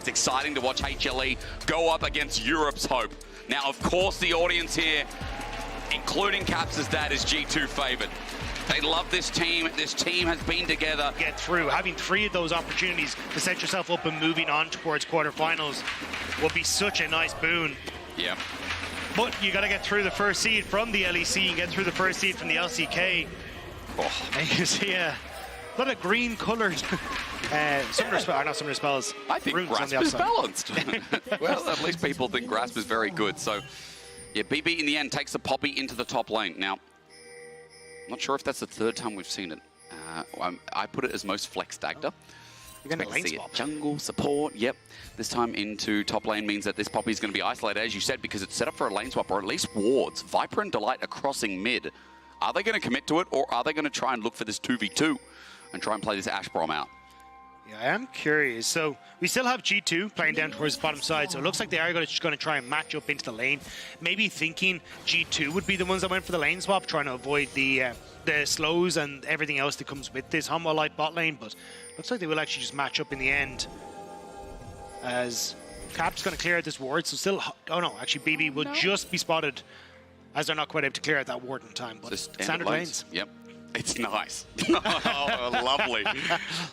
It's exciting to watch HLE go up against Europe's hope. Now, of course, the audience here, including Caps' dad, is G2 favored. They love this team. This team has been together. Get through. Having 3 of those opportunities to set yourself up and moving on towards quarterfinals will be such a nice boon. Yeah. But you got to get through the first seed from the LEC and get through the first seed from the LCK. Oh. And you see a lot of green-coloured summoner spells. I think Grasp is balanced. Well, at least people think Grasp is very good. So, yeah, BB in the end takes the Poppy into the top lane. Now, I'm not sure if that's the 3rd time we've seen it. I put it as most flex Dagda. You're going to lane swap. Jungle, support, yep. This time into top lane means that this Poppy is going to be isolated, as you said, because it's set up for a lane swap, or at least wards. Viper and Delight are crossing mid. Are they going to commit to it, or are they going to try and look for this 2v2 and try and play this Ash Brom out? Yeah, I am curious. So we still have G2 playing down towards the bottom side, so it looks like they are just going to try and match up into the lane. Maybe thinking G2 would be the ones that went for the lane swap, trying to avoid the slows and everything else that comes with this Humble Light bot lane, but looks like they will actually just match up in the end, as Cap's going to clear out this ward. So still, oh no, actually BB will just be spotted, as they're not quite able to clear out that ward in time. But standard lanes. Yep. It's nice. Oh, lovely.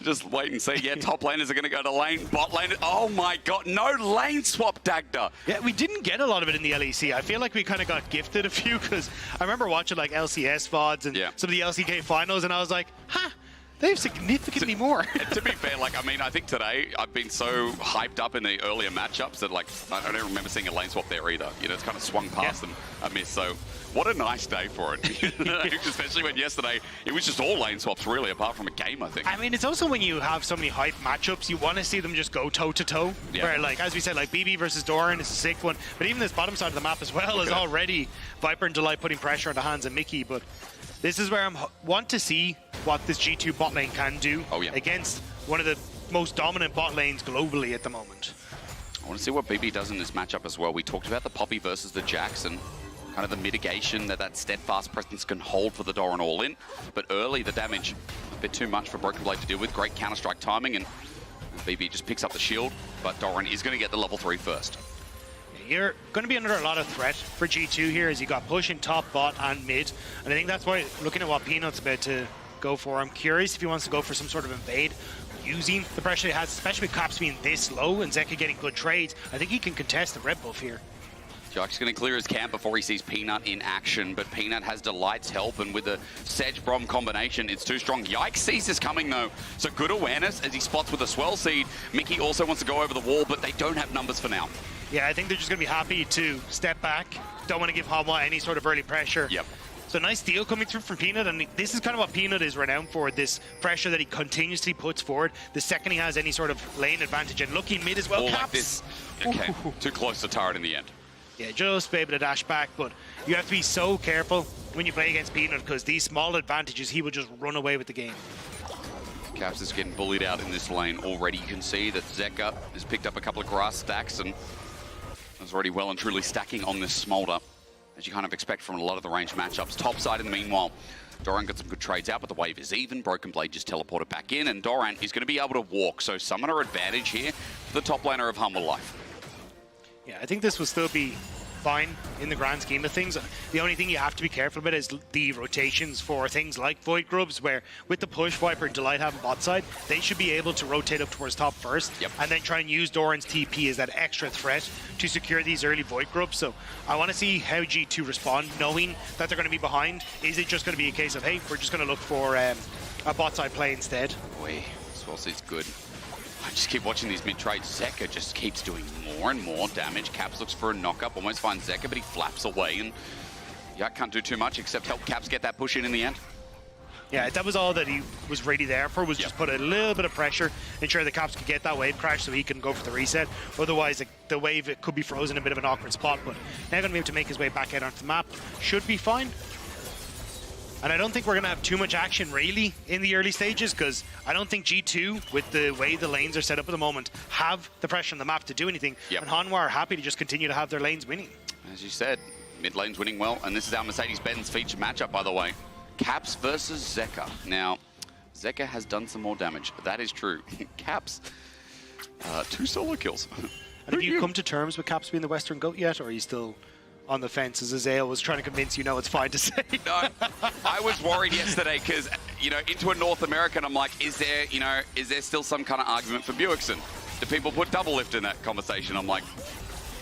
Just wait and see. Yeah, top laners are going to go to lane. Bot lane. Oh my god, no lane swap, Dagda. Yeah, we didn't get a lot of it in the LEC. I feel like we kind of got gifted a few, because I remember watching like LCS VODs and some of the LCK finals, and I was like, huh, they have significantly more. To be fair, like, I mean, I think today I've been so hyped up in the earlier matchups that, like, I don't even remember seeing a lane swap there either. You know, it's kind of swung past and a miss. So what a nice day for it. Especially when yesterday it was just all lane swaps, really, apart from a game, I think. I mean, it's also when you have so many hype matchups, you want to see them just go toe-to-toe. Where, like, as we said, like, BB versus Doran is a sick one. But even this bottom side of the map as well is already Viper and Delight putting pressure on the hands of Mikyx. But this is where I want to see what this G2 bot lane can do against one of the most dominant bot lanes globally at the moment. I want to see what BB does in this matchup as well. We talked about the Poppy versus the Jax and kind of the mitigation that steadfast presence can hold for the Doran all-in. But early, the damage, a bit too much for BrokenBlade to deal with. Great counter-strike timing, and BB just picks up the shield, but Doran is going to get the level 3 first. You're going to be under a lot of threat for G2 here, as you got pushing top, bot, and mid. And I think that's why, looking at what Peanut's about to go for, I'm curious if he wants to go for some sort of invade, using the pressure he has, especially with Caps being this low and Zeka getting good trades. I think he can contest the red buff here. Yike's going to clear his camp before he sees Peanut in action, but Peanut has Delight's help, and with the Sedge-Brom combination, it's too strong. Yike sees this coming, though, so good awareness as he spots with a Swell Seed. Mikyx also wants to go over the wall, but they don't have numbers for now. Yeah, I think they're just going to be happy to step back. Don't want to give Hanwha any sort of early pressure. Yep. So nice deal coming through from Peanut, and this is kind of what Peanut is renowned for, this pressure that he continuously puts forward the second he has any sort of lane advantage, and looking mid as well. All like this. Okay, too close to turret in the end. Yeah, just be able to dash back, but you have to be so careful when you play against Peanut, because these small advantages, he will just run away with the game. Caps is getting bullied out in this lane already. You can see that Zeka has picked up a couple of grass stacks and is already well and truly stacking on this Smolder, as you kind of expect from a lot of the range matchups. Top side in the meanwhile, Doran got some good trades out, but the wave is even. BrokenBlade just teleported back in, and Doran is going to be able to walk, so summoner advantage here for the top laner of Humble Life. Yeah, I think this will still be fine in the grand scheme of things. The only thing you have to be careful about is the rotations for things like Void Grubs, where with the push, Viper and Delight having bot side, they should be able to rotate up towards top first, and then try and use Doran's TP as that extra threat to secure these early Void Grubs. So I want to see how G2 respond, knowing that they're going to be behind. Is it just going to be a case of, hey, we're just going to look for a bot side play instead? Boy, Swellseed's good. I just keep watching these mid-trades. Zeka just keeps doing more and more damage. Caps looks for a knock-up, almost finds Zeka, but he flaps away, and Yike can't do too much except help Caps get that push in the end. Yeah, that was all that he was really there for, was just put a little bit of pressure, ensure the Caps could get that wave crash so he can go for the reset. Otherwise, the wave, it could be frozen in a bit of an awkward spot, but now going to be able to make his way back out onto the map. Should be fine. And I don't think we're going to have too much action, really, in the early stages, because I don't think G2, with the way the lanes are set up at the moment, have the pressure on the map to do anything. And Hanwha are happy to just continue to have their lanes winning. As you said, mid lane's winning well, and this is our Mercedes-Benz featured matchup, by the way. Caps versus Zeka. Now, Zeka has done some more damage. That is true. Caps, 2 solo kills. And have you come to terms with Caps being the Western GOAT yet, or are you still on the fence, as Azale was trying to convince you, no, it's fine to say? No, I was worried yesterday because, you know, into a North American, I'm like, is there still some kind of argument for Buickson? Do people put double lift in that conversation? I'm like,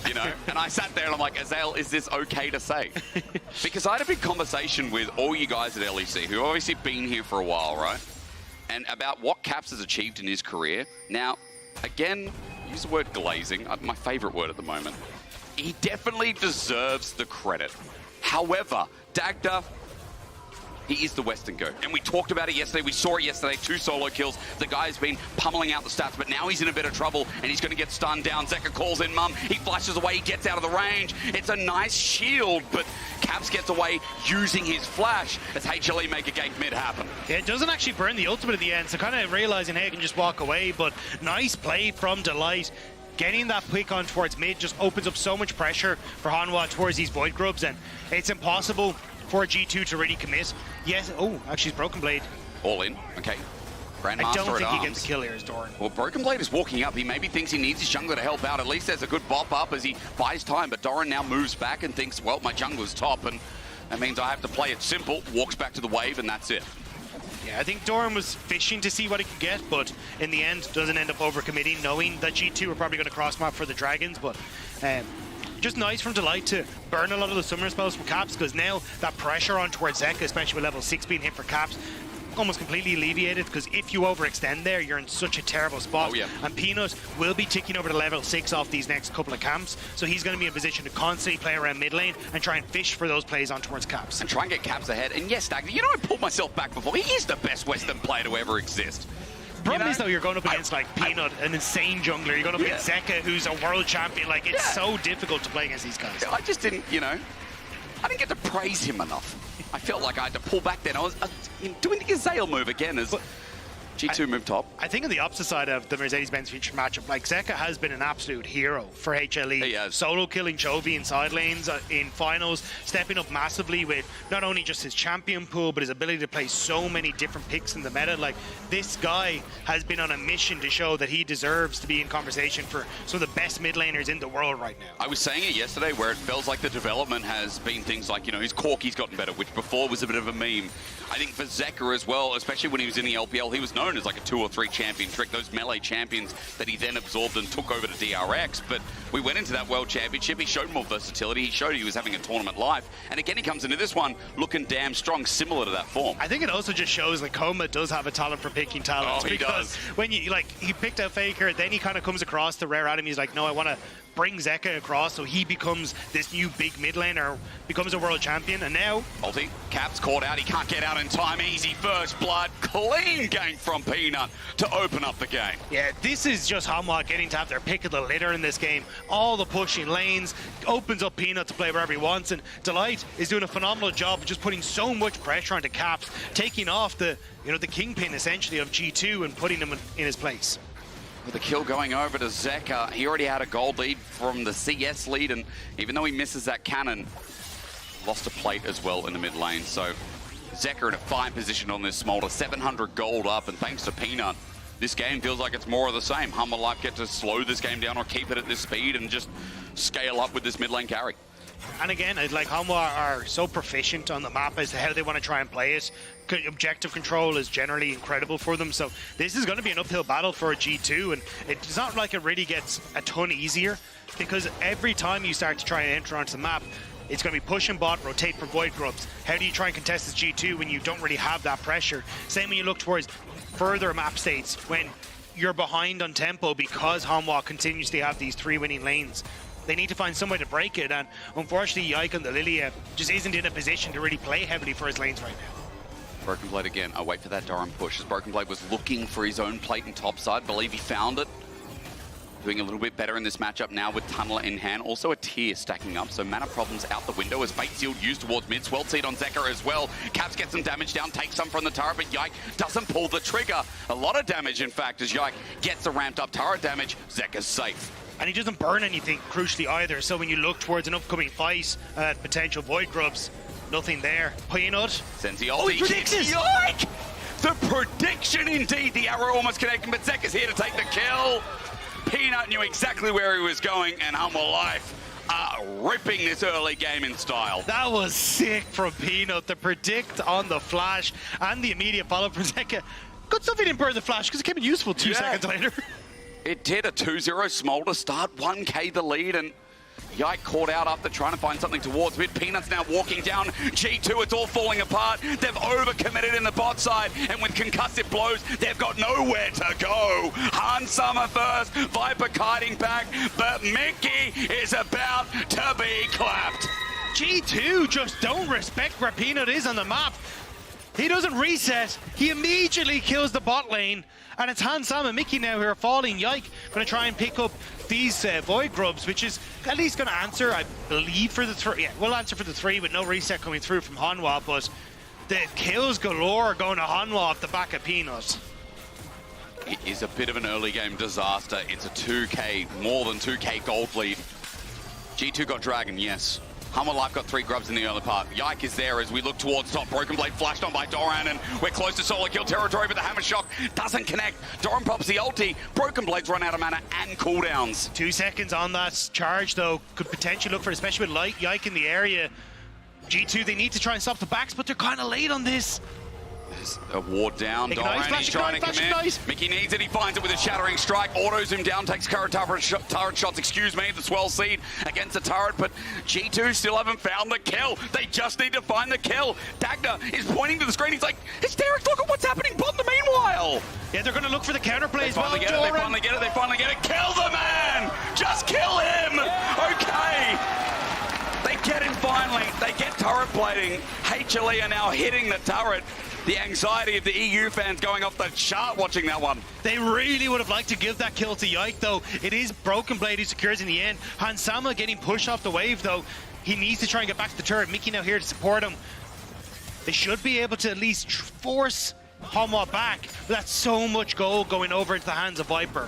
you know, and I sat there and I'm like, Azale, is this okay to say? Because I had a big conversation with all you guys at LEC, who have obviously been here for a while, right? And about what Caps has achieved in his career. Now, again, use the word glazing, my favorite word at the moment. He definitely deserves the credit. However, Dagda, he is the Western GOAT. And we talked about it yesterday. We saw it yesterday. 2 solo kills. The guy's been pummeling out the stats, but now he's in a bit of trouble and he's going to get stunned down. Zeka calls in mum. He flashes away. He gets out of the range. It's a nice shield, but Caps gets away using his flash as HLE make a gank mid happen. Yeah, it doesn't actually burn the ultimate at the end, so kind of realizing, hey, I can just walk away, but nice play from Delight. Getting that quick on towards mid just opens up so much pressure for Hanwha towards these Void Grubs, and it's impossible for G2 to really commit. Yes, oh, actually it's BrokenBlade. All in, okay. Grandmaster I don't think he gets the kill here as Doran. Well, BrokenBlade is walking up. He maybe thinks he needs his jungler to help out. At least there's a good bop up as he buys time, but Doran now moves back and thinks, well, my jungler's top, and that means I have to play it simple. Walks back to the wave, and that's it. Yeah, I think Doran was fishing to see what he could get, but in the end doesn't end up overcommitting, knowing that G2 are probably going to cross map for the Dragons. But just nice from Delight to burn a lot of the summoner spells from Caps, because now that pressure on towards Zeka, especially with level 6 being hit for Caps, almost completely alleviated, because if you overextend there, you're in such a terrible spot. Oh, yeah. And Peanut will be ticking over to level 6 off these next couple of camps, so he's going to be in a position to constantly play around mid lane and try and fish for those plays on towards Caps. And try and get Caps ahead. And yes, Dagda, you know, I pulled myself back before. He is the best Western player to ever exist. Problem is, though, you're going up against like Peanut, an insane jungler. You're going up against Zeka, who's a world champion. Like, it's so difficult to play against these guys. I just didn't, you know, I didn't get to praise him enough. I felt like I had to pull back then. I was doing the Azale move again as G2 move top. I think on the opposite side of the Mercedes-Benz featured matchup, like Zeka has been an absolute hero for HLE. He has. Solo killing Chovy in side lanes in finals, stepping up massively with not only just his champion pool, but his ability to play so many different picks in the meta. Like, this guy has been on a mission to show that he deserves to be in conversation for some of the best mid laners in the world right now. I was saying it yesterday where it feels like the development has been things like, you know, his Corky's gotten better, which before was a bit of a meme. I think for Zeka as well, especially when he was in the LPL, he was known as like a 2 or 3 champion trick, those melee champions that he then absorbed and took over to DRX. But we went into that World Championship, he showed more versatility, he showed he was having a tournament life, and again he comes into this one looking damn strong, similar to that form. I think it also just shows like Coma does have a talent for picking talents. Oh, he because does. When you like, he picked out Faker, then he kind of comes across the rare item, he's like, no, I want to bring Zeka across, so he becomes this new big mid laner, becomes a world champion, and now... Ulti, Caps caught out, he can't get out in time, easy first blood, clean gank from Peanut to open up the game. Yeah, this is just Hanwha getting to have their pick of the litter in this game. All the pushing lanes, opens up Peanut to play wherever he wants, and Delight is doing a phenomenal job of just putting so much pressure onto Caps, taking off the, you know, the kingpin essentially of G2 and putting him in his place. With the kill going over to Zeka, he already had a gold lead from the CS lead, and even though he misses that cannon, lost a plate as well in the mid lane. So Zeka in a fine position on this Smolder, 700 gold up, and thanks to Peanut, this game feels like it's more of the same. Humble Life get to slow this game down or keep it at this speed and just scale up with this mid lane carry. And again, like, Hanwha are so proficient on the map as to how they want to try and play it. Objective control is generally incredible for them, so this is going to be an uphill battle for a G2, and it's not like it really gets a ton easier, because every time you start to try and enter onto the map, it's going to be push and bot, rotate for Void Grubs. How do you try and contest this G2 when you don't really have that pressure? Same when you look towards further map states, when you're behind on tempo because Hanwha continuously have these 3 winning lanes. They need to find some way to break it, and unfortunately Yike on the Lilia just isn't in a position to really play heavily for his lanes right now. BrokenBlade again. I wait for that Doran push as BrokenBlade was looking for his own plate and top side. Believe he found it. Doing a little bit better in this matchup now with Tunneler in hand. Also a tier stacking up, so mana problems out the window as Fate Sealed used towards mid. Swell Seed on Zeka as well. Caps get some damage down, takes some from the turret, but Yike doesn't pull the trigger. A lot of damage, in fact, as Yike gets the ramped up turret damage. Zeka's safe. And he doesn't burn anything, crucially, either. So when you look towards an upcoming fight, potential Void Grubs, nothing there. Peanut. Sends the ulti. Yike! The prediction indeed. The arrow almost connecting, but Zeka's here to take the kill. Peanut knew exactly where he was going, and Humble Life are ripping this early game in style. That was sick from Peanut. The predict on the flash and the immediate follow from Zeka. Good stuff he didn't burn the flash because it came in useful 2 seconds later. It did a 2-0 Smolder start, 1k the lead, and Yike caught out after trying to find something towards mid. Peanut's now walking down G2. It's all falling apart. They've overcommitted in the bot side, and with concussive blows, they've got nowhere to go. Han Summer first, Viper kiting back, but Mikyx is about to be clapped. G2 just don't respect where Peanut is on the map. He doesn't reset. He immediately kills the bot lane. And it's Han Sam and Mikyx now who are falling. Yike going to try and pick up these Void Grubs, which is at least going to answer, I believe, for the 3. Yeah, we'll answer for the 3 with no reset coming through from Hanwha, but the kills galore going to Hanwha off the back of Peanut. It is a bit of an early game disaster. It's a 2k, more than 2k gold lead. G2 got Dragon, yes. Humble Life got 3 grubs in the early part. Yike is there as we look towards top. BrokenBlade flashed on by Doran, and we're close to solo kill territory, but the Hammer Shock doesn't connect. Doran pops the ulti. BrokenBlade's run out of mana and cooldowns. 2 seconds on that charge, though, could potentially look for, especially with Yike in the area. G2, they need to try and stop the backs, but they're kind of late on this. There's a ward down. Ignite, Doran, he's trying to commit. Mikyx needs it, he finds it with a shattering strike, autos him down, takes current turret shots, the swell seed against the turret, but G2 still haven't found the kill. They just need to find the kill. Dagna is pointing to the screen, he's like, hysterics, look at what's happening bottom meanwhile. Yeah, they're going to look for the counterplay as well. They finally get it. Kill the man! Just kill him! Okay. They get him finally. They get turret plating. HLE are now hitting the turret. The anxiety of the EU fans going off the chart watching that one. They really would have liked to give that kill to Yike, though. It is BrokenBlade who secures in the end. Hansama getting pushed off the wave, though. He needs to try and get back to the turret. Mikyx now here to support him. They should be able to at least force Hanwha back, but that's so much gold going over into the hands of Viper.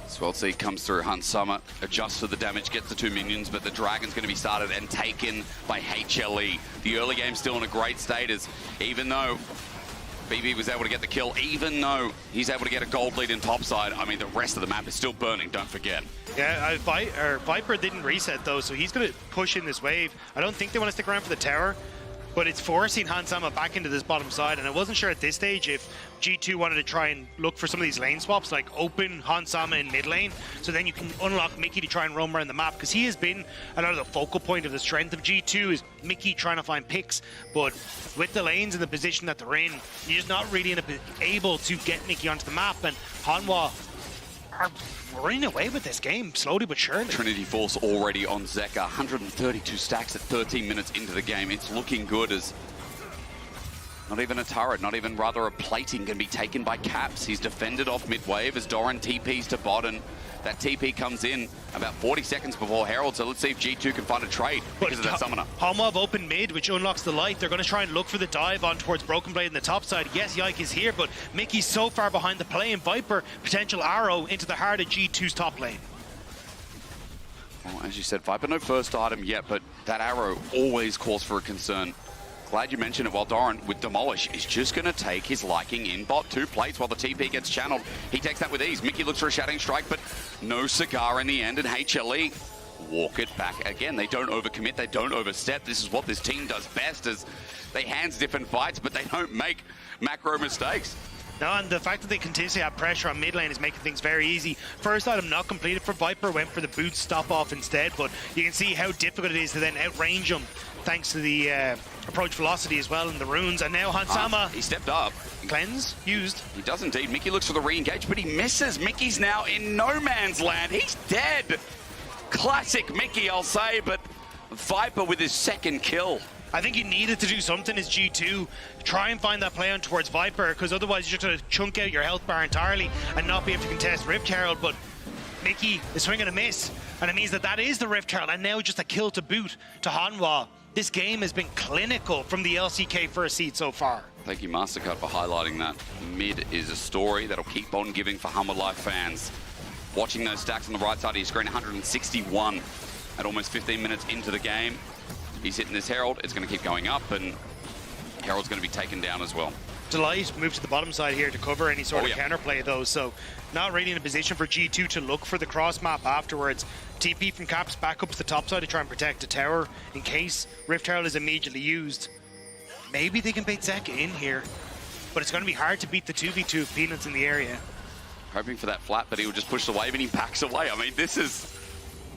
Swell seed comes through. Hunt Summer adjusts for the damage, gets the 2 minions, but the Dragon's going to be started and taken by HLE. The early game's still in a great state, as even though BB was able to get the kill, even though he's able to get a gold lead in topside, I mean, the rest of the map is still burning, don't forget. Yeah, Viper didn't reset, though, so he's going to push in this wave. I don't think they want to stick around for the tower, but it's forcing Hansama back into this bottom side, and I wasn't sure at this stage if G2 wanted to try and look for some of these lane swaps, like open Hansama in mid lane, so then you can unlock Mikyx to try and roam around the map, because he has been a lot of the focal point of the strength of G2 is Mikyx trying to find picks, but with the lanes and the position that they're in, you're just not really able to get Mikyx onto the map, and Hanwha are running away with this game, slowly but surely. Trinity Force already on Zeka, 132 stacks at 13 minutes into the game. It's looking good as not even a turret, not even rather a plating can be taken by Caps. He's defended off mid-wave as Doran TPs to bot, and that TP comes in about 40 seconds before Herald, so let's see if G2 can find a trade because of that summoner. Hanwha have open mid, which unlocks the light. They're going to try and look for the dive on towards BrokenBlade in the top side. Yes, Yike is here, but Mikyx's so far behind the play, and Viper, potential arrow into the heart of G2's top lane. Well, as you said, Viper no first item yet, but that arrow always calls for a concern. Glad you mentioned it, while Doran, with Demolish, is just going to take his liking in bot. 2 plates while the TP gets channeled. He takes that with ease. Mikyx looks for a Shattering Strike, but no cigar in the end, and HLE walk it back again. They don't overcommit, they don't overstep. This is what this team does best, as they hands different fights, but they don't make macro mistakes. No, and the fact that they continuously have pressure on mid lane is making things very easy. First item not completed for Viper, went for the boot stop off instead, but you can see how difficult it is to then outrange him thanks to the approach velocity as well and the runes. And now Hansama, he stepped up. Cleanse used. He does indeed. Mikyx looks for the re-engage, but he misses. Mikyx's now in no man's land. He's dead. Classic Mikyx, I'll say, but Viper with his 2nd kill. I think you needed to do something as G2. Try and find that play on towards Viper, because otherwise you're just going to chunk out your health bar entirely and not be able to contest Rift Herald. But Mikyx is swinging a miss, and it means that that is the Rift Herald, and now just a kill to boot to Hanwha. This game has been clinical from the LCK first seed so far. Thank you, Mastercard, for highlighting that. Mid is a story that'll keep on giving for Humble Life fans. Watching those stacks on the right side of your screen, 161 at almost 15 minutes into the game. He's hitting this Herald, it's going to keep going up, and Herald's going to be taken down as well. Delight moved to the bottom side here to cover any sort of counterplay though, so not really in a position for G2 to look for the cross map afterwards. TP from Caps back up to the top side to try and protect the tower in case Rift Herald is immediately used. Maybe they can bait Zeka in here, but it's going to be hard to beat the 2v2 of Peanuts in the area. Hoping for that flat, but he will just push the wave and he backs away. I mean, this is...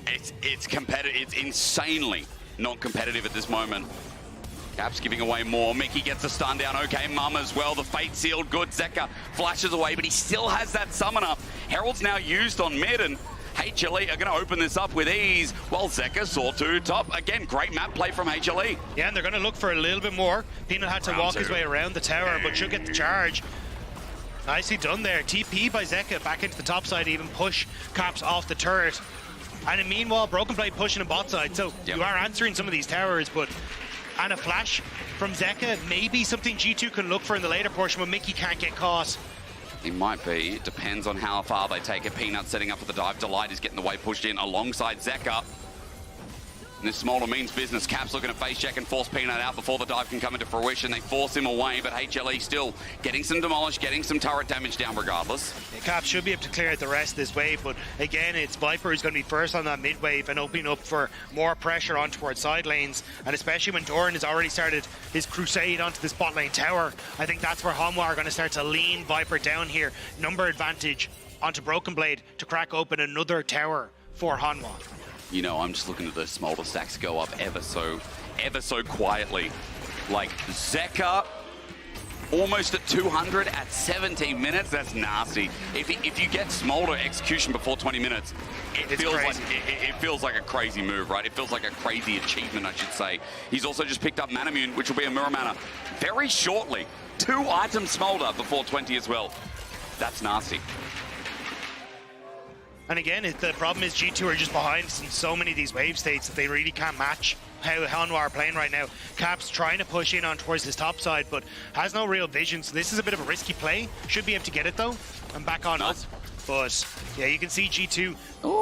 It's competitive. It's insanely not competitive at this moment. Caps giving away more. Mikyx gets a stun down. Okay, Mum as well. The fate sealed good. Zeka flashes away, but he still has that summoner. Herald's now used on mid, and HLE are going to open this up with ease. While Zeka saw to top. Again, great map play from HLE. Yeah, and they're going to look for a little bit more. Peanut had to walk his way around the tower, but should get the charge. Nicely done there. TP by Zeka back into the top side, even push Caps off the turret. And in meanwhile, BrokenBlade pushing the bot side. So you are answering some of these towers, but... And a flash from Zeka, maybe something G2 can look for in the later portion, but Mikyx can't get caught. It might be. It depends on how far they take it. Peanut setting up for the dive. Delight is getting the wave pushed in alongside Zeka. And this Smolder means business. Caps looking to face check and force Peanut out before the dive can come into fruition. They force him away, but HLE still getting some demolish, getting some turret damage down regardless. Yeah, Caps should be able to clear out the rest of this wave, but again, it's Viper who's going to be first on that mid wave and opening up for more pressure on towards side lanes. And especially when Doran has already started his crusade onto this bot lane tower, I think that's where Hanwha are going to start to lean Viper down here. Number advantage onto BrokenBlade to crack open another tower for Hanwha. You know, I'm just looking at the Smolder stacks go up ever so quietly. Like, Zeka, almost at 200 at 17 minutes. That's nasty. If you get Smolder execution before 20 minutes, it feels like a crazy move, right? It feels like a crazy achievement, I should say. He's also just picked up Manamune, which will be a mirror mana very shortly. 2 items Smolder before 20 as well. That's nasty. And again, the problem is G2 are just behind in so many of these wave states that they really can't match how Hanwha are playing right now. Caps trying to push in on towards his top side, but has no real vision, so this is a bit of a risky play. Should be able to get it though, and back on up. But yeah, you can see G2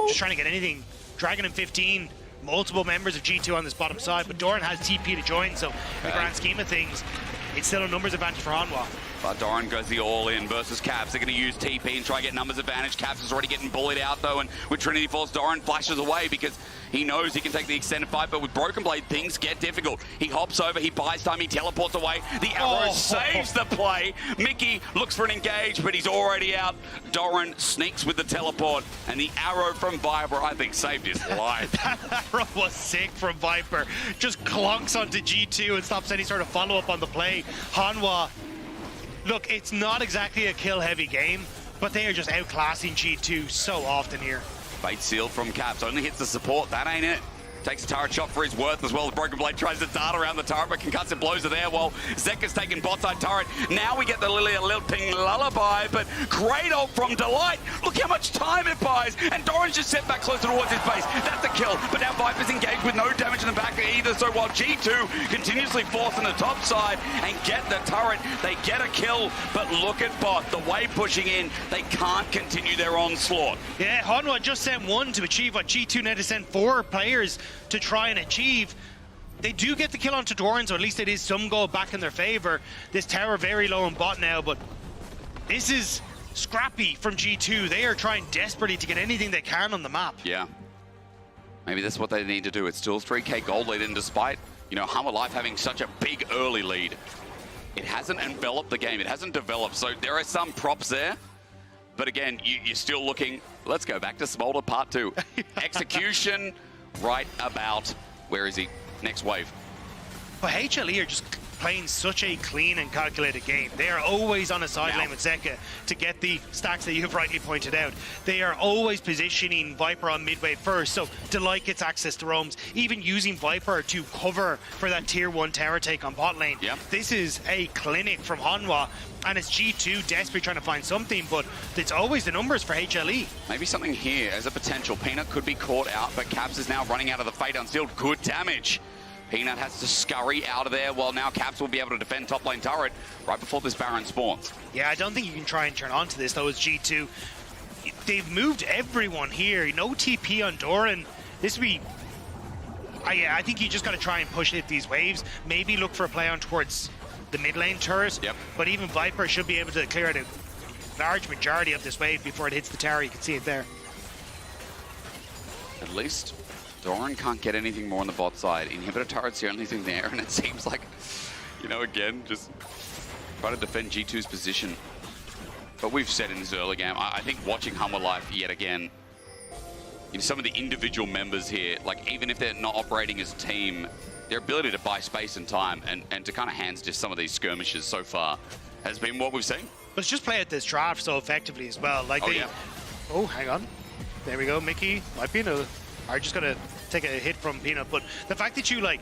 just trying to get anything. Dragon and 15, multiple members of G2 on this bottom side, but Doran has TP to join, so in the grand scheme of things, it's still a numbers advantage for Hanwha. But Doran goes the all-in versus Caps. They're going to use TP and try to get numbers advantage. Caps is already getting bullied out, though, and with Trinity Force, Doran flashes away because he knows he can take the extended fight, but with BrokenBlade, things get difficult. He hops over, he buys time, he teleports away. The arrow saves the play. Mikyx looks for an engage, but he's already out. Doran sneaks with the teleport, and the arrow from Viper, I think, saved his life. That arrow was sick from Viper. Just clunks onto G2 and stops any sort of follow-up on the play. Hanwha, look, it's not exactly a kill-heavy game, but they are just outclassing G2 so often here. Bait seal from Caps, only hits the support, that ain't it. Takes a turret shot for his worth as well. The BrokenBlade tries to dart around the turret, but concussive blows are there while Zeka's taking bot side turret. Now we get the Lilia lilting lullaby, but great ult from Delight. Look how much time it buys, and Doran's just set back closer towards his base. That's the kill, but now Viper's engaged with no damage in the back either, so while G2 continuously forcing the top side and get the turret, they get a kill, but look at bot, the wave pushing in, they can't continue their onslaught. Yeah, Hanwha just sent 1 to achieve what G2 need to send 4 players to try and achieve. They do get the kill onto Doran, so at least it is some goal back in their favor. This tower very low in bot now, but this is scrappy from G2. They are trying desperately to get anything they can on the map. Yeah. Maybe that's what they need to do. It's still 3k gold lead, and despite, you know, Hummer Life having such a big early lead, it hasn't enveloped the game. It hasn't developed, so there are some props there. But again, you're still looking, let's go back to Smolder Part 2. Execution right about, where is he? Next wave. But HLE are just playing such a clean and calculated game. They are always on a side lane with Zeka to get the stacks that you've rightly pointed out. They are always positioning Viper on midway first, so Delight gets access to roams, even using Viper to cover for that tier 1 tower take on bot lane. This is a clinic from Hanwha, and it's G2 desperately trying to find something, but it's always the numbers for HLE. Maybe something here as a potential. Peanut could be caught out, but Caps is now running out of the Fate Unsealed. Good damage. Peanut has to scurry out of there, while now Caps will be able to defend top lane turret right before this Baron spawns. Yeah, I don't think you can try and turn on to this, though, as G2. They've moved everyone here. No TP on Doran. This would be... I think you just got to try and push it these waves. Maybe look for a play on towards the mid lane turret. Yep. But even Viper should be able to clear out a large majority of this wave before it hits the tower. You can see it there. At least Doran can't get anything more on the bot side. Inhibitor turret's the only thing there, and it seems like, you know, again, just try to defend G2's position. But we've said in this early game, I think watching Humble Life yet again, you know, some of the individual members here, like even if they're not operating as a team, their ability to buy space and time and to kind of hands just some of these skirmishes so far has been what we've seen. But it's just play at this draft so effectively as well. Like Oh, hang on. There we go, Mickey. Might be are just gonna take a hit from Peanut, but the fact that you like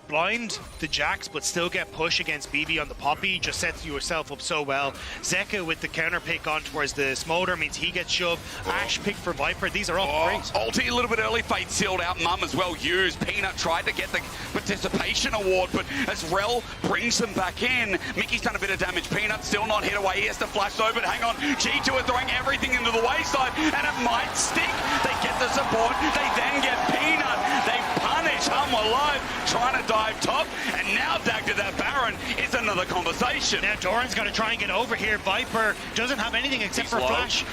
blind the Jax but still get push against BB on the Poppy just sets yourself up so well. Zeka with the counter pick on towards the Smolder means he gets shoved. Ash pick for Viper. These are all great. Ulti a little bit early. Fate sealed out. Mum as well used. Peanut tried to get the participation award, but as Rel brings them back in, Mickey's done a bit of damage. Peanut still not hit away. He has to flash though, but hang on. G2 are throwing everything into the wayside, and it might stick. They get the support. They then get Peanut. They punish Humble Life, trying to dive top, and now Dag to that Baron is another conversation. Now Doran's got to try and get over here. Viper doesn't have anything except for flash.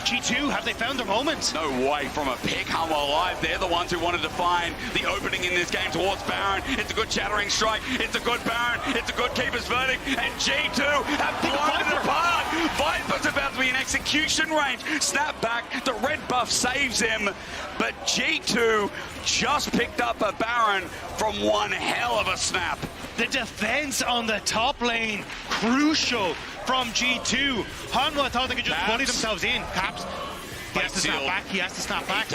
G2, have they found their moment? No way from a pick. Humble Life, they're the ones who wanted to find the opening in this game towards Baron. It's a good Shattering Strike. It's a good Baron. It's a good Keeper's Verdict. And G2 have blown it apart. Viper's about to be in execution range. Snap back. The red buff saves him. But G2 just picked up a Baron from one hell of a snap. The defense on the top lane, crucial from G2. Hanwha thought they could just bully themselves in. Caps, he has to snap back. He has to snap back.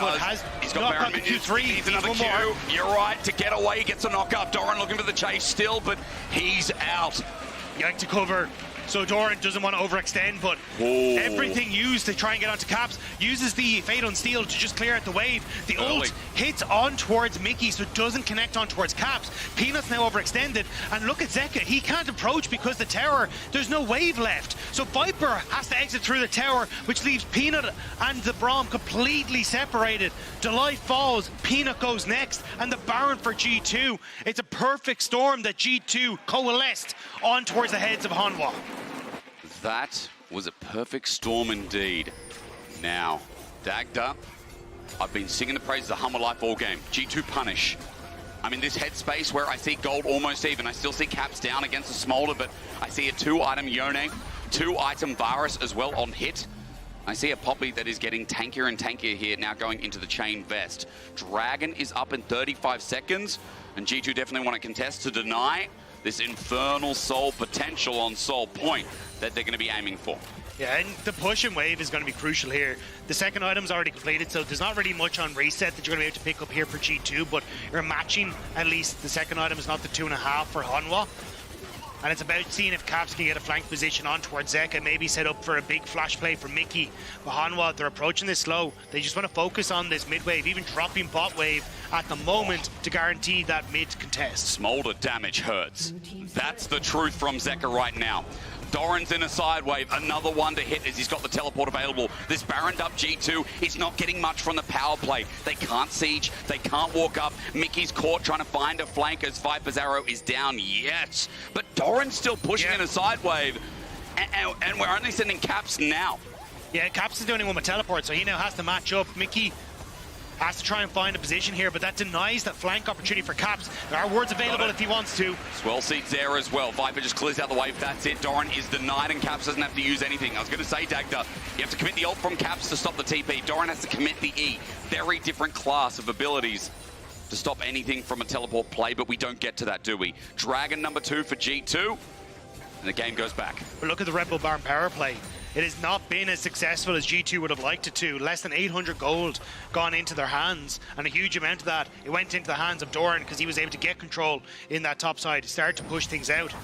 He's got Baron the Q3. He's another Q. More. You're right. To get away, he gets a knock up. Doran looking for the chase still, but he's out. Yike to cover. So Doran doesn't want to overextend, but everything used to try and get onto Caps, uses the Fate on Steel to just clear out the wave. The ult hits on towards Mikyx, so it doesn't connect on towards Caps. Peanut's now overextended, and look at Zeka. He can't approach because the tower, there's no wave left. So Viper has to exit through the tower, which leaves Peanut and the Braum completely separated. Delight falls, Peanut goes next, and the Baron for G2. It's a perfect storm that G2 coalesced on towards the heads of Hanwha. That was a perfect storm indeed. Now, Dagda, I've been singing the praises of Humble Life all game. G2 punish. I'm in this headspace where I see gold almost even. I still see Caps down against the Smolder, but I see a 2-item Yone, 2-item Varus as well on hit. I see a Poppy that is getting tankier and tankier here, now going into the chain vest. Dragon is up in 35 seconds, and G2 definitely want to contest to deny this infernal soul potential on soul point that they're going to be aiming for. Yeah, and the push and wave is going to be crucial here. The second item's already completed, so there's not really much on reset that you're going to be able to pick up here for G2, but you're matching at least the second item is not the 2.5 for Hanwha. And it's about seeing if Caps can get a flank position on towards Zeka, maybe set up for a big flash play for Mickey. But Hanwha, they're approaching this slow. They just want to focus on this mid wave, even dropping bot wave at the moment to guarantee that mid contest. Smolder damage hurts. That's the truth from Zeka right now. Doran's in a side wave, another one to hit as he's got the teleport available. This Baroned up G2 is not getting much from the power play. They can't siege, they can't walk up. Mickey's caught trying to find a flank as Viper's arrow is down, yes. But Doran's still pushing in a side wave, and we're only sending Caps now. Yeah, Caps is the only one with teleport, so he now has to match up. Mickey has to try and find a position here, but that denies that flank opportunity for Caps. There are wards available if he wants to. Swell seat's there as well. Viper just clears out the wave. That's it. Doran is denied, and Caps doesn't have to use anything. I was going to say, Dagda, you have to commit the ult from Caps to stop the TP. Doran has to commit the E. Very different class of abilities to stop anything from a teleport play, but we don't get to that, do we? Dragon number 2 for G2, and the game goes back. But look at the Red Bull Baron power play. It has not been as successful as G2 would have liked it to. Less than 800 gold gone into their hands, and a huge amount of that, it went into the hands of Doran because he was able to get control in that top side, start to push things out.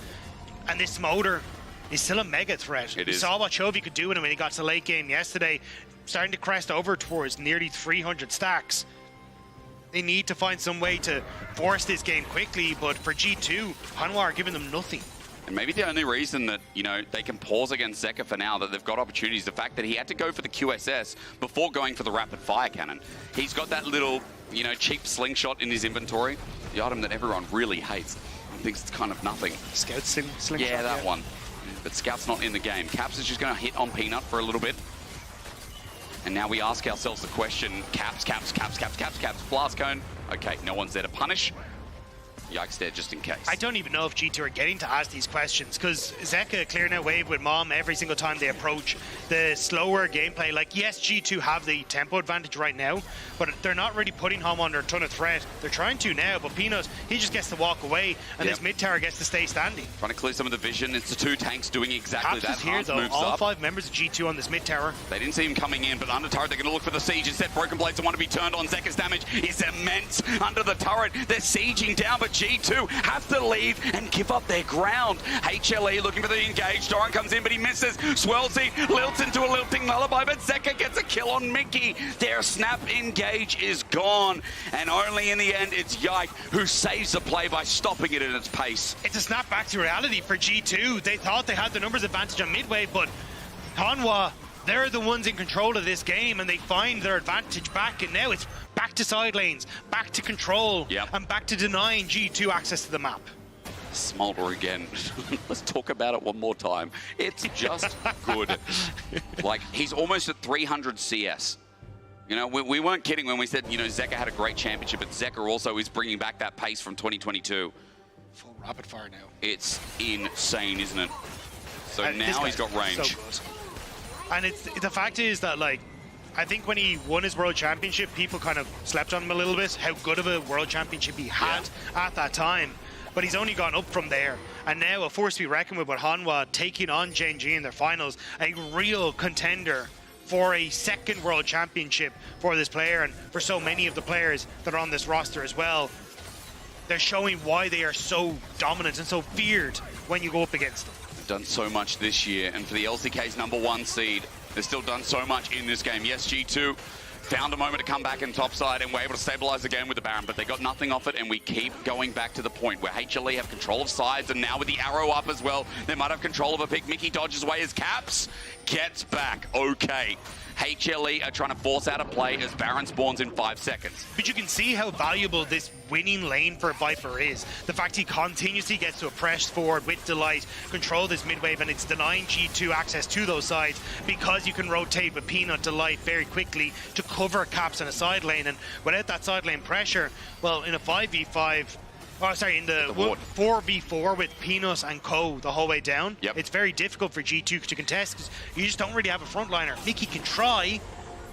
And this Smolder is still a mega threat. We saw what Chovy could do with him when he got to late game yesterday, starting to crest over towards nearly 300 stacks. They need to find some way to force this game quickly, but for G2, Hanwha are giving them nothing. And maybe the only reason that, you know, they can pause against Zeka for now, that they've got opportunities, the fact that he had to go for the QSS before going for the rapid fire cannon. He's got that little, you know, cheap slingshot in his inventory, the item that everyone really hates. thinks it's kind of nothing. Scout slingshot. Yeah, that one. But Scout's not in the game. Caps is just going to hit on Peanut for a little bit. And now we ask ourselves the question, Caps, Blast Cone. Okay, no one's there to punish. Yike's there just in case. I don't even know if G2 are getting to ask these questions, because Zeka clearing out wave with Mom every single time they approach. The slower gameplay, like, yes, G2 have the tempo advantage right now, but they're not really putting home under a ton of threat. They're trying to now, but Peanut, he just gets to walk away, and this mid tower gets to stay standing. Trying to clear some of the vision. It's the two tanks doing exactly Caps that. is here, though. Moves All up. 5 members of G2 on this mid tower. They didn't see him coming in, but under turret, they're going to look for the siege. Instead, BrokenBlade's the one to be turned on. Zeka's damage is immense under the turret. They're sieging down, but G2 have to leave and give up their ground. HLE looking for the engage. Doran comes in, but he misses. Swellsy lilts into a lilting lullaby, but Zeka gets a kill on Mikyx. Their snap engage is gone, and only in the end, it's Yike who saves the play by stopping it in its pace. It's a snap back to reality for G2. They thought they had the numbers advantage on midway, but Hanwha, they're the ones in control of this game, and they find their advantage back, and now it's back to side lanes, back to control, and back to denying G2 access to the map. Smolder again. Let's talk about it one more time. It's just good. Like, he's almost at 300 CS. You know, we weren't kidding when we said, you know, Zeka had a great championship, but Zeka also is bringing back that pace from 2022. Full rapid fire now. It's insane, isn't it? So now he's got range. So good. And the fact is that, like, I think when he won his World Championship, people kind of slept on him a little bit, how good of a World Championship he had at that time. But he's only gone up from there. And now a force to be reckoned with Hanwha taking on Gen G in their finals, a real contender for a second World Championship for this player and for so many of the players that are on this roster as well. They're showing why they are so dominant and so feared when you go up against them. They've done so much this year, and for the LCK's #1 seed, they've still done so much in this game. Yes, G2 found a moment to come back in topside and were able to stabilize the game with the Baron, but they got nothing off it, and we keep going back to the point where HLE have control of sides, and now with the arrow up as well, they might have control of a pick. Mikyx dodges away as Caps gets back. Okay. HLE are trying to force out a play as Baron spawns in 5 seconds. But you can see how valuable this winning lane for Viper is. The fact he continuously gets to press forward with Delight, control this mid wave, and it's denying G2 access to those sides because you can rotate with Peanut, Delight very quickly to cover Caps in a side lane. And without that side lane pressure, well, in a 5v5, oh, sorry, in the 4v4 with Peanut and Co the whole way down, it's very difficult for G2 to contest because you just don't really have a frontliner. Mikyx can try,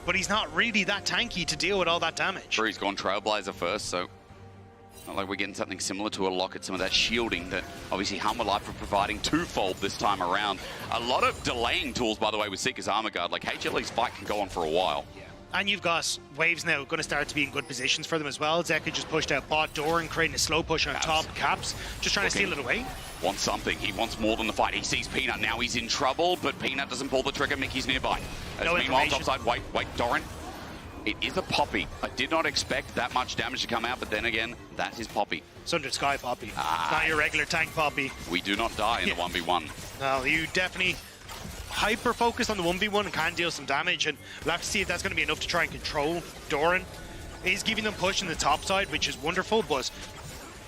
but he's not really that tanky to deal with all that damage. Sure, he's gone Trailblazer first, so not like we're getting something similar to a lock at some of that shielding that obviously Hanwha Life are providing twofold this time around. A lot of delaying tools, by the way, with Zeka's Armor Guard. Like, HLE's fight can go on for a while. And you've got waves now going to start to be in good positions for them as well. Zeka just pushed out bot, Doran creating a slow push on top, Caps just trying to steal it away. Wants something. He wants more than the fight. He sees Peanut. Now he's in trouble, but Peanut doesn't pull the trigger. Mikyx's nearby. No meanwhile, topside, wait, Doran. It is a Poppy. I did not expect that much damage to come out, but then again, that is Poppy. Sundered Sky Poppy. It's not your regular tank Poppy. We do not die in the 1v1. No, you definitely hyper focused on the 1v1 and can deal some damage, and we'll have to see if that's going to be enough to try and control Doran. He's giving them push in the top side, which is wonderful, but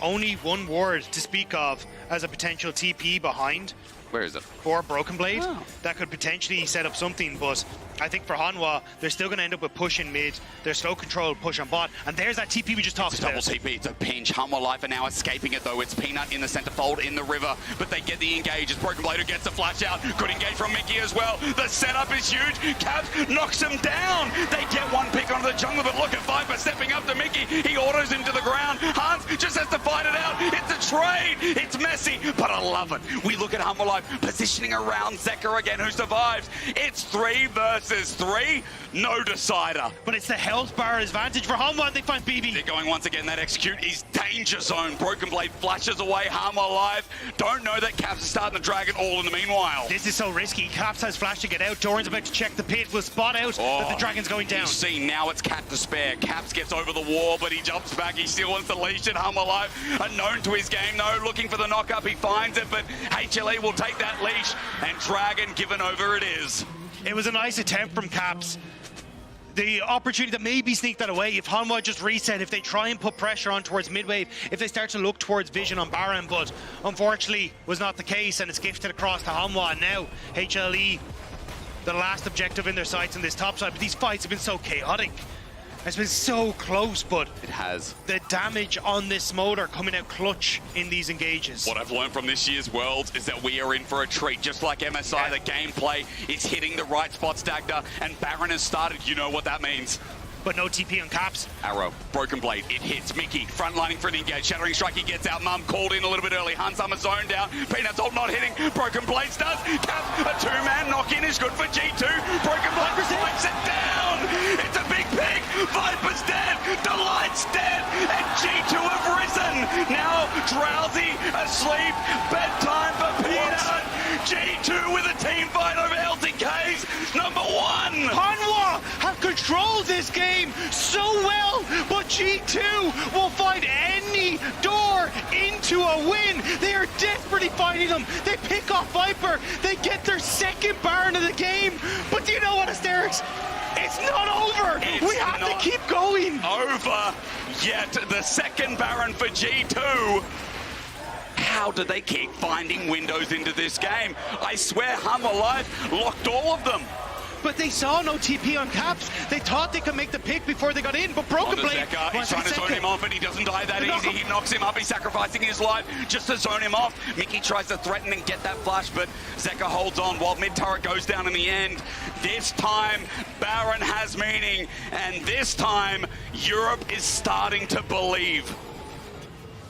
only one ward to speak of as a potential TP behind. Where is it? For BrokenBlade. That could potentially set up something, but I think for Hanwha, they're still going to end up with push in mid. They're slow control, push on bot, and there's that TP we just talked about. It's a double TP, it's a pinch. Hanwha Life are now escaping it though. It's Peanut in the center fold in the river, but they get the engage. It's BrokenBlade who gets the flash out. Good engage from Mikyx as well. The setup is huge. Caps knocks him down. They get one pick onto the jungle, but look at Viper stepping up to Mikyx. He autos him to the ground. Hans just has to fight it out. It's a trade. It's messy, but I love it. We look at Hanwha Life positioning around Zeka again, who survives. It's 3 versus 3. No decider. But it's the health bar advantage for Hanwha. They find BB. They're going once again. That execute is danger zone. BrokenBlade flashes away. Hanwha Life don't know that Caps is starting to drag it all in the meanwhile. This is so risky. Caps has flash to get out. Doran's about to check the pit. Will spot out that the dragon's going down. You see, now it's Cat to spare. Caps gets over the wall, but he jumps back. He still wants the leash at Hanwha Life. Unknown to his game, though. Looking for the knock-up. He finds it, but HLE will take that leash, and Dragon given over it is. It was a nice attempt from Caps. the opportunity to maybe sneak that away if Hanwha just reset, if they try and put pressure on towards mid-wave, if they start to look towards vision on Baron, but unfortunately was not the case, and it's gifted across to Hanwha. And now HLE, the last objective in their sights on this top side, but these fights have been so chaotic. It's been so close, but it has. The damage on this Smolder coming out clutch in these engages. What I've learned from this year's Worlds is that we are in for a treat. Just like MSI, the gameplay is hitting the right spots, Dagda, and Baron has started. You know what that means. But no TP on Caps. Arrow, BrokenBlade, it hits. Mikyx, frontlining for an engage. Shattering Strike, he gets out. Mum called in a little bit early. Hunsummer zoned out. Peanut's ult not hitting. BrokenBlade does. Cap, a two-man knock-in is good for G2. BrokenBlade breaks it down. It's a big pick. Viper's dead. Delight's dead. And G2 have risen. Now drowsy, asleep. Bedtime for Peanut. G2 with a team fight over LTK's number one. Hanwha have controlled this game so well, but G2 will find any door into a win. They are desperately fighting them. They pick off Viper. They get their second Baron of the game. But do you know what, Asterix? It's not over. We have to keep going. Over yet. The second Baron for G2. How do they keep finding windows into this game? I swear HLE locked all of them. But they saw no TP on Caps. They thought they could make the pick before they got in, but BrokenBlade... Zeka, he's trying to zone him off, and he doesn't die that easy. He knocks him up, he's sacrificing his life just to zone him off. Mikyx tries to threaten and get that flash, but Zeka holds on while mid-turret goes down in the end. This time, Baron has meaning, and this time, Europe is starting to believe.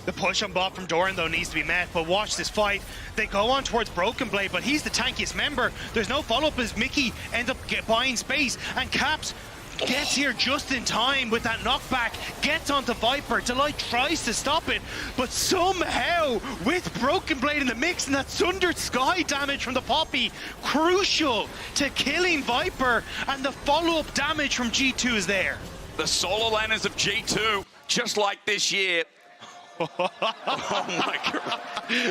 The push on bot from Doran, though, needs to be met, but watch this fight. They go on towards BrokenBlade, but he's the tankiest member. There's no follow-up as Mikyx ends up buying space, and Caps gets here just in time with that knockback, gets onto Viper. Delight tries to stop it, but somehow, with BrokenBlade in the mix and that Sundered Sky damage from the Poppy, crucial to killing Viper, and the follow-up damage from G2 is there. The solo laners of G2, just like this year, oh my god.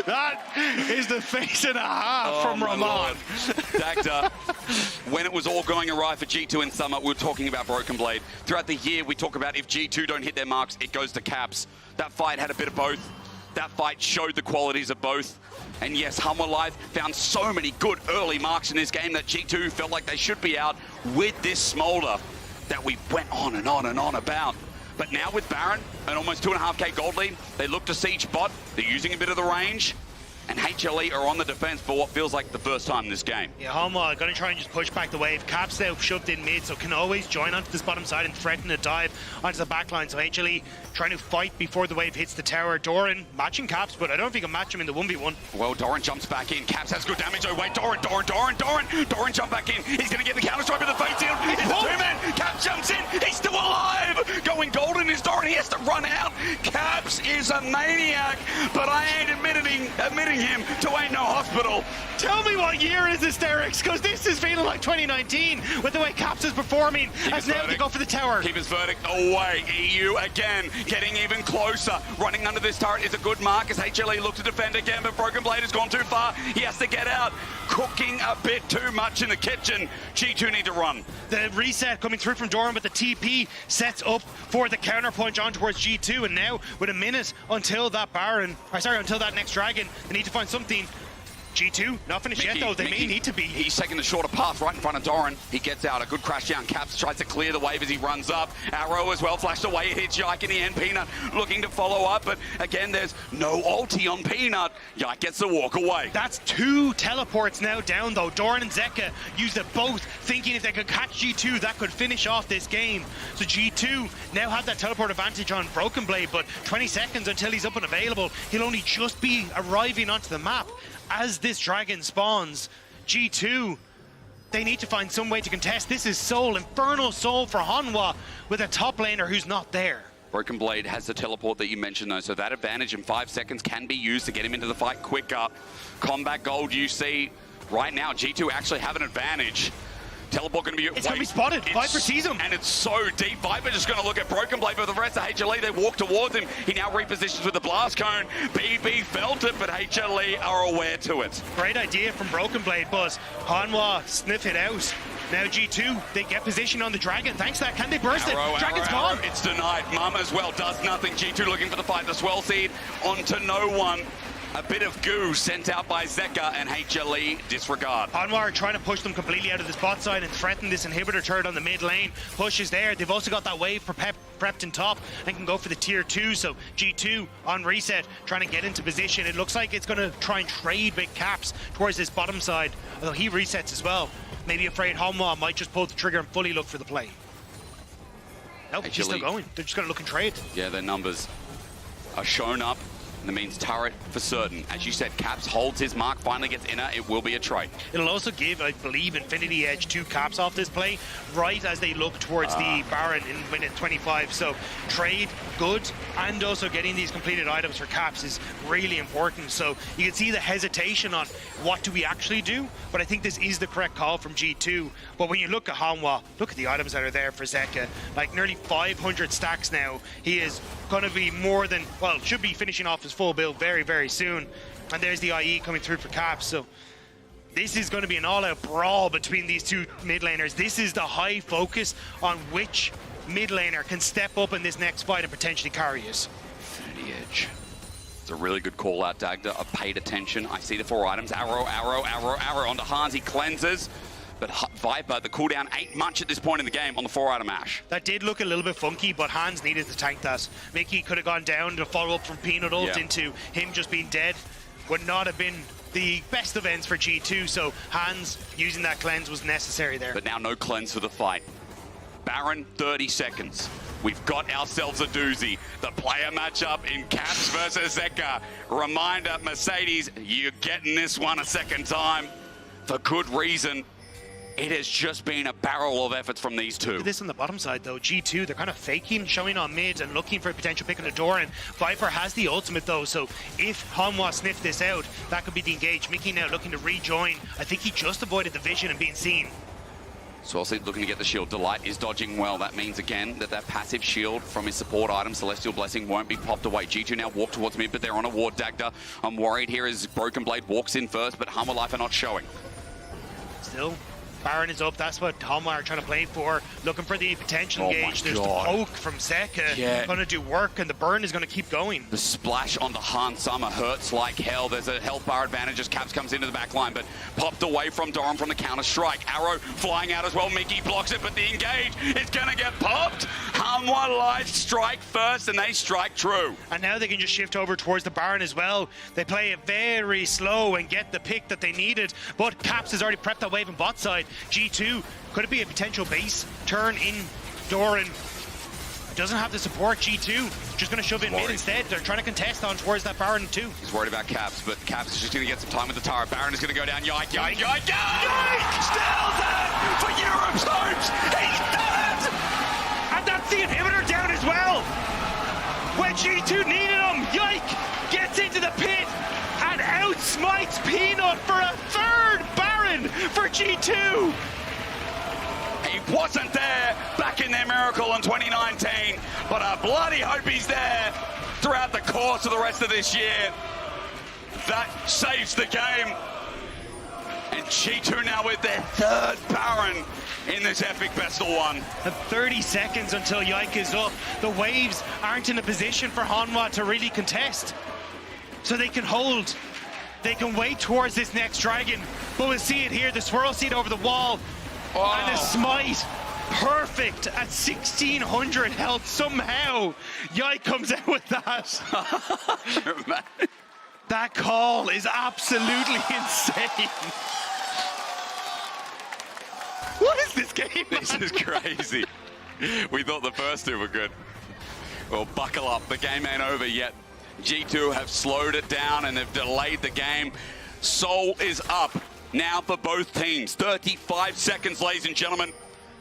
That is the face and a half from Ramon. Dagda, when it was all going awry for G2 in summer, we were talking about BrokenBlade. Throughout the year, we talk about if G2 don't hit their marks, it goes to Caps. That fight had a bit of both. That fight showed the qualities of both. And yes, HLE found so many good early marks in this game that G2 felt like they should be out with this Smolder that we went on and on and on about. But now with Baron, an almost 2.5k gold lead, they look to siege bot. They're using a bit of the range. And HLE are on the defense for what feels like the first time in this game. Yeah, HLE going to try and just push back the wave. Caps now shoved in mid, so can always join onto this bottom side and threaten a dive onto the back line. So HLE trying to fight before the wave hits the tower. Doran matching Caps, but I don't think he can match him in the 1v1. Well, Doran jumps back in. Caps has good damage. Oh, wait, Doran jump back in. He's going to get the counter-strike with the face shield. It's a two-man. Caps jumps in. He's still alive. Going golden is Doran. He has to run out. Caps is a maniac, but I ain't admitting him to Ain't No Hospital. Tell me what year is this, Derek? Because this is feeling like 2019 with the way Caps is performing. As now they go for the tower. Keep his verdict away. EU again, getting even closer. Running under this turret is a good mark as HLE look to defend again, but BrokenBlade has gone too far. He has to get out. Cooking a bit too much in the kitchen. G2 need to run. The reset coming through from Doran, but the TP sets up for the counterpunch on towards G2, and now with a minute until that Baron, until that next Dragon, they need to find something. G2, not finished yet though, they may need to be. He's taking the shorter path right in front of Doran. He gets out, a good crash down. Caps tries to clear the wave as he runs up. Arrow as well, flashed away, it hits Yike in the end. Peanut looking to follow up, but again, there's no ulti on Peanut. Yike gets the walk away. That's two teleports now down though. Doran and Zeka used it both, thinking if they could catch G2, that could finish off this game. So G2 now have that teleport advantage on BrokenBlade, but 20 seconds until he's up and available. He'll only just be arriving onto the map. As this dragon spawns, G2, they need to find some way to contest. This is Soul, Infernal Soul for HLE with a top laner who's not there. BrokenBlade has the teleport that you mentioned though, so that advantage in 5 seconds can be used to get him into the fight quicker. Combat gold you see right now, G2 actually have an advantage. Teleport going to be... It's going to be spotted. Viper sees him. And it's so deep. Viper just going to look at BrokenBlade, but the rest of HLE, they walk towards him. He now repositions with the blast cone. BB felt it, but HLE are aware to it. Great idea from BrokenBlade, but HLE sniff it out. Now G2, they get position on the Dragon. Thanks to that, can they burst it? Dragon's gone. It's denied. Mum as well does nothing. G2 looking for the fight. The swell seed onto no one. A bit of goo sent out by Zeka and HLE disregard. Hanwha trying to push them completely out of this bot side and threaten this inhibitor turret on the mid lane. Push is there. They've also got that wave prepped in top and can go for the tier 2. So G2 on reset, trying to get into position. It looks like it's going to try and trade with Caps towards this bottom side, although he resets as well. Maybe afraid Hanwha might just pull the trigger and fully look for the play. Nope, he's still going. They're just going to look and trade. Yeah, their numbers are shown up. That means turret for certain. As you said, Caps holds his mark, finally gets inner. It will be a trade. It'll also give, I believe, Infinity Edge 2 Caps off this play, right as they look towards the Baron in minute 25. So trade, good, and also getting these completed items for Caps is really important. So you can see the hesitation on what do we actually do, but I think this is the correct call from G2. But when you look at Hanwha, look at the items that are there for Zeka. Like nearly 500 stacks now. He is going to be more than, well, should be finishing off his full build very, very soon. And there's the IE coming through for Caps. So this is going to be an all-out brawl between these two mid laners. This is the high focus on which mid laner can step up in this next fight and potentially carry us. Infinity Edge. It's a really good call out, Dagda. I've paid attention. I see the 4 items. Arrow, arrow, arrow, arrow onto Hans. He cleanses. But Viper, the cooldown ain't much at this point in the game on the 4 item Ash. That did look a little bit funky, but Hans needed to tank that. Mikyx could have gone down to follow up from Peanut ult into him just being dead. Would not have been the best of ends for G2, so Hans using that cleanse was necessary there. But now no cleanse for the fight. Baron, 30 seconds. We've got ourselves a doozy. The player matchup in Caps versus Zeka. Reminder, Mercedes, you're getting this one a second time for good reason. It has just been a barrel of efforts from these two. This on the bottom side though, G2, they're kind of faking, showing on mid and looking for a potential pick on the Doran. Viper has the ultimate though, so if Hanwha sniff this out, that could be the engage. Mikyx now looking to rejoin. I think he just avoided the vision and being seen. Swellseed looking to get the shield. Delight is dodging well. That means again that passive shield from his support item, Celestial Blessing, won't be popped away. G2 now walk towards mid, but they're on a ward. Dagda, I'm worried here as BrokenBlade walks in first, but Hanwha Life are not showing. Still, Baron is up. That's what Hanwha are trying to play for. Looking for the potential engage. There's the poke from Zeka. Going to do work, and the burn is going to keep going. The splash onto Han Summer hurts like hell. There's a health bar advantage as Caps comes into the back line, but popped away from Doran from the counter strike. Arrow flying out as well. Mikyx blocks it, but the engage is going to get popped. Hanwha Life strike first, and they strike true. And now they can just shift over towards the Baron as well. They play it very slow and get the pick that they needed, but Caps has already prepped that wave on bot side. G2, could it be a potential base turn in Doran? Doesn't have the support. G2 just going to shove in mid instead. They're trying to contest on towards that Baron too. He's worried about Caps, but Caps is just going to get some time with the Tara. Baron is going to go down. Yike, Yike, Yike. Yike, Yike! Still there for Europe's hopes. He's done it! And that's the inhibitor down as well. When G2 needed him, Yike gets into the pit and outsmites Peanut for a third Baron for G2. He wasn't there back in their miracle in 2019, but I bloody hope he's there throughout the course of the rest of this year. That saves the game. And G2 now with their third Baron in this epic best of one. And 30 seconds until Yike is up. The waves aren't in a position for Hanwha to really contest. So they can hold. They can wait towards this next dragon. But we'll see it here. The swirl seed over the wall. And the smite. Perfect at 1600 health somehow. Yike comes out with that. That call is absolutely insane. What is this game, man? This is crazy. We thought the first two were good. Well, buckle up. The game ain't over yet. G2 have slowed it down and they've delayed the game. Soul is up now for both teams. 35 seconds, ladies and gentlemen.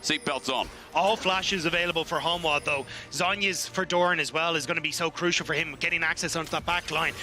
Seatbelts on. All flashes available for Hanwha, though. Zhonya's for Doran as well is going to be so crucial for him, getting access onto that back line.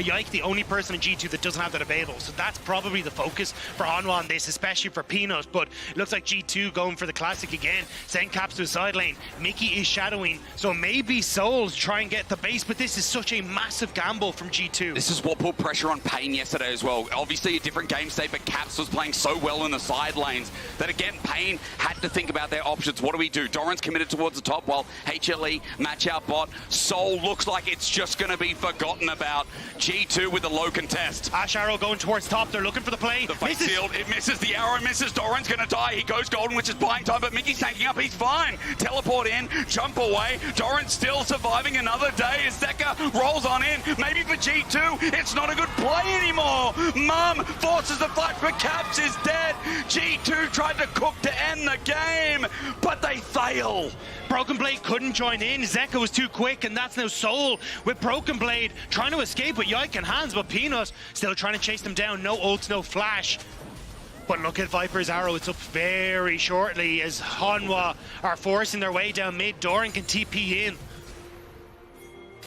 Yike, the only person in G2 that doesn't have that available, so that's probably the focus for Hanwha on this, especially for Peanut. But it looks like G2 going for the classic again. Send caps to the side lane. Mikyx is shadowing, so maybe Souls try and get the base, but this is such a massive gamble from G2. This is what put pressure on Pain yesterday as well. Obviously a different game state, but Caps was playing so well in the side lanes that again, Pain had to think about their options. What do we do? Doran's committed towards the top while HLE match out bot. Soul looks like it's just going to be forgotten about. G2 with a low contest. Ash Arrow going towards top. They're looking for the play. The face field, it misses. The arrow misses. Doran's going to die. He goes golden, which is buying time, but Mikyx tanking up. He's fine. Teleport in, jump away. Doran's still surviving another day as Zeka rolls on in. Maybe for G2, it's not a good play anymore. Mum forces the flash, but Caps is dead. G2 tried to cook to end the game, but they fail. BrokenBlade couldn't join in. Zeka was too quick, and that's now Soul with BrokenBlade trying to escape with Yike in hands, but Peanut still trying to chase them down. No ult, no flash. But look at Viper's arrow. It's up very shortly as Hanwha are forcing their way down mid. Doran can TP in.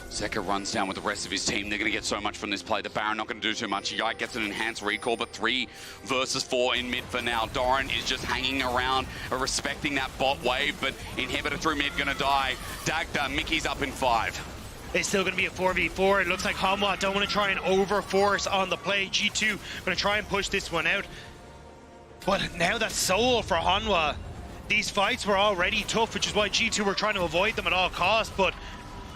Zeka runs down with the rest of his team. They're going to get so much from this play. The Baron not going to do too much. Yike gets an enhanced recall, but 3 versus 4 in mid for now. Doran is just hanging around, respecting that bot wave, but Inhibitor through mid going to die. Dagda, Mickey's up in 5. It's still going to be a 4v4. It looks like Hanwha don't want to try and overforce on the play. G2 going to try and push this one out. But now that's Soul for Hanwha. These fights were already tough, which is why G2 were trying to avoid them at all costs, but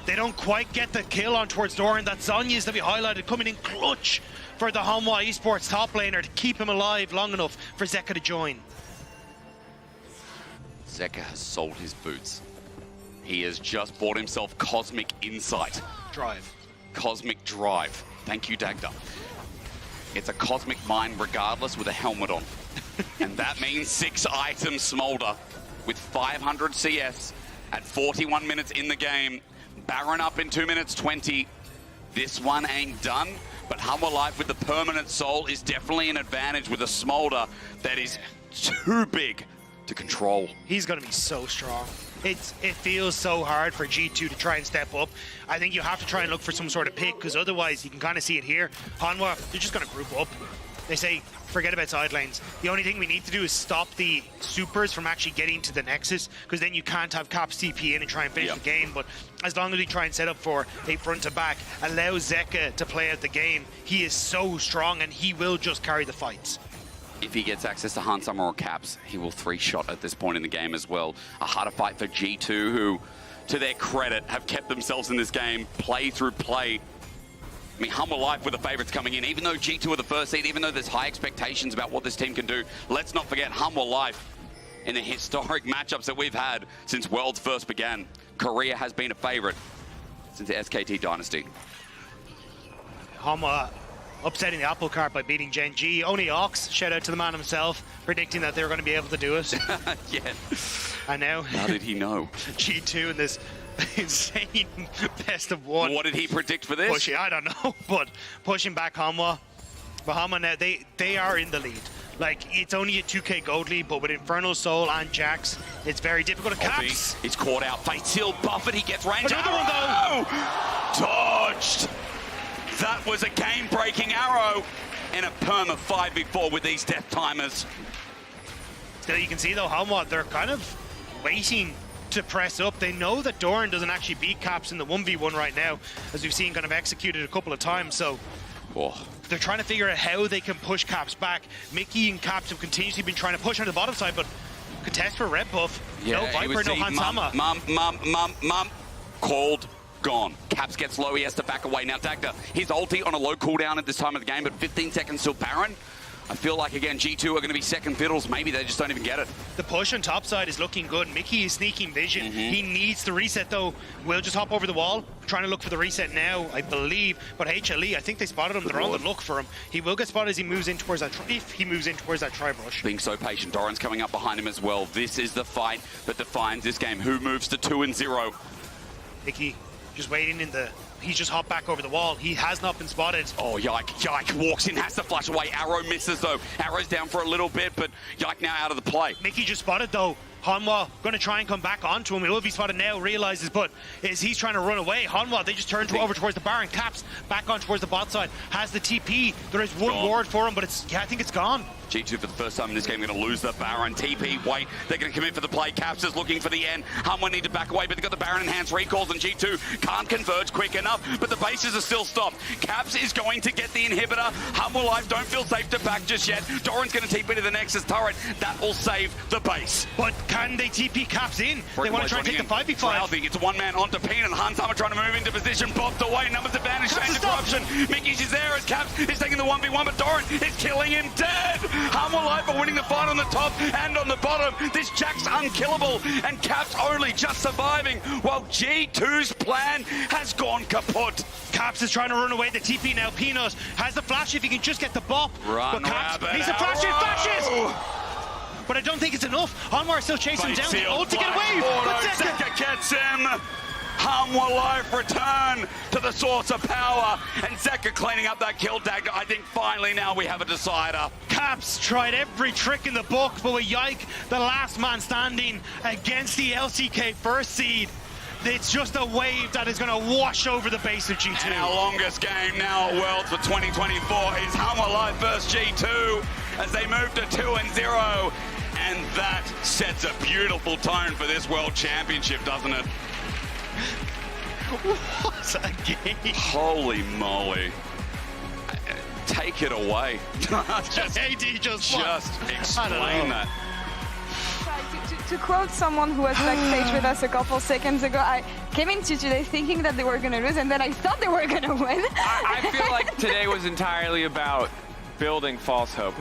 they don't quite get the kill on towards Doran. That Zhonya's that we highlighted coming in clutch for the Hanwha Esports top laner to keep him alive long enough for Zeka to join. Zeka has sold his boots. He has just bought himself Cosmic Insight. Drive. Cosmic Drive. Thank you, Dagda. It's a Cosmic Mine regardless with a helmet on. And that means 6 items smolder with 500 CS at 41 minutes in the game. Baron up in 2 minutes 20. This one ain't done, but Hanwha Life with the permanent soul is definitely an advantage with a smolder that is too big to control. He's going to be so strong. It feels so hard for G2 to try and step up. I think you have to try and look for some sort of pick, because otherwise you can kind of see it here. Hanwha, they're just going to group up. They say, forget about side lanes. The only thing we need to do is stop the supers from actually getting to the Nexus, because then you can't have Caps TP in and try and finish the game. But as long as we try and set up for a front to back, allow Zeka to play out the game, he is so strong and he will just carry the fights. If he gets access to Han Summer or Caps, he will 3-shot at this point in the game as well. A harder fight for G2, who, to their credit, have kept themselves in this game play through play. I mean, Hanwha Life were the favourites coming in. Even though G2 are the first seed, even though there's high expectations about what this team can do, let's not forget Hanwha Life in the historic matchups that we've had since Worlds first began. Korea has been a favourite since the SKT dynasty. Hanwha upsetting the apple cart by beating Gen G. Only Ox, shout out to the man himself, predicting that they were going to be able to do it. Yeah. And now... How did he know? G2 in this insane best of 1. What did he predict for this? I don't know, but pushing back Hanwha. But Hanwha now, they are in the lead. Like, it's only a 2k gold lead, but with Infernal Soul and Jax, it's very difficult to Caps. He's caught out. Fate Seal Buffett, he gets range. Another one though! Dodged! That was a game-breaking arrow in a perma 5v4 with these death timers. Still, you can see though, Hanwha, they're kind of waiting to press up. They know that Doran doesn't actually beat Caps in the 1v1 right now, as we've seen kind of executed a couple of times, so they're trying to figure out how they can push Caps back. Mickey and Caps have continuously been trying to push on the bottom side, but contest for red buff. Yeah, no Viper, no Hansama. Mum. Called. Gone. Caps gets low, he has to back away. Now Dagda, his ulti on a low cooldown at this time of the game, but 15 seconds till Baron. I feel like, again, G2 are going to be second fiddles. Maybe they just don't even get it. The push on top side is looking good. Mickey is sneaking vision. He needs to reset, though. We'll just hop over the wall, trying to look for the reset now, I believe. But HLE, I think they spotted him. They're on the look for him. He will get spotted as he moves in towards that, if he moves in towards that tri-brush. Being so patient. Doran's coming up behind him as well. This is the fight that defines this game. Who moves to 2-0? Mickey just waiting in the... He's just hopped back over the wall. He has not been spotted. Oh, Yike walks in, has to flash away. Arrow misses, though. Arrow's down for a little bit, but Yike now out of the play. Mickey just spotted, though. Hanwha going to try and come back onto him. He will be spotted now, realizes, but as he's trying to run away, Hanwha, they just turn over towards the Baron. Caps back on towards the bot side, has the TP. There is one ward for him, but I think it's gone. G2 for the first time in this game going to lose the Baron. TP, wait, they're going to commit for the play. Caps is looking for the end. Hanwha need to back away, but they've got the Baron enhanced recalls, and G2 can't converge quick enough, but the bases are still stopped. Caps is going to get the inhibitor. Hanwha Life don't feel safe to back just yet. Doran's going to TP to the Nexus turret. That will save the base. But can they TP Caps in? They want to try and take the 5v5. It's one man onto Peen, and Huntama trying to move into position. Bopped away, numbers advantage, change of corruption. Mikyx is there as Caps is taking the 1v1, but Doran is killing him dead. Hanwha Life are winning the fight on the top and on the bottom. This Jack's unkillable, and Caps only just surviving, while G2's plan has gone kaput. Caps is trying to run away. The TP now. Pinos has the flash if he can just get the bop. Run, but Caps rabbit, needs a flash. It flashes! But I don't think it's enough. Hanwha are still chasing him down. The ult to get away. But Zeka gets him. Hanwha Life return to the source of power, and Zeka cleaning up that kill dagger. I think finally now we have a decider. Caps tried every trick in the book, but with Yike, the last man standing against the LCK first seed, it's just a wave that is going to wash over the base of G2. And our longest game now at Worlds for 2024 is Hanwha Life versus G2 as they move to 2-0. And that sets a beautiful tone for this World Championship, doesn't it? What a game. Holy moly. Take it away. just explain that. To quote someone who was backstage with us a couple seconds ago, I came into today thinking that they were going to lose, and then I thought they were going to win. I feel like today was entirely about building false hope.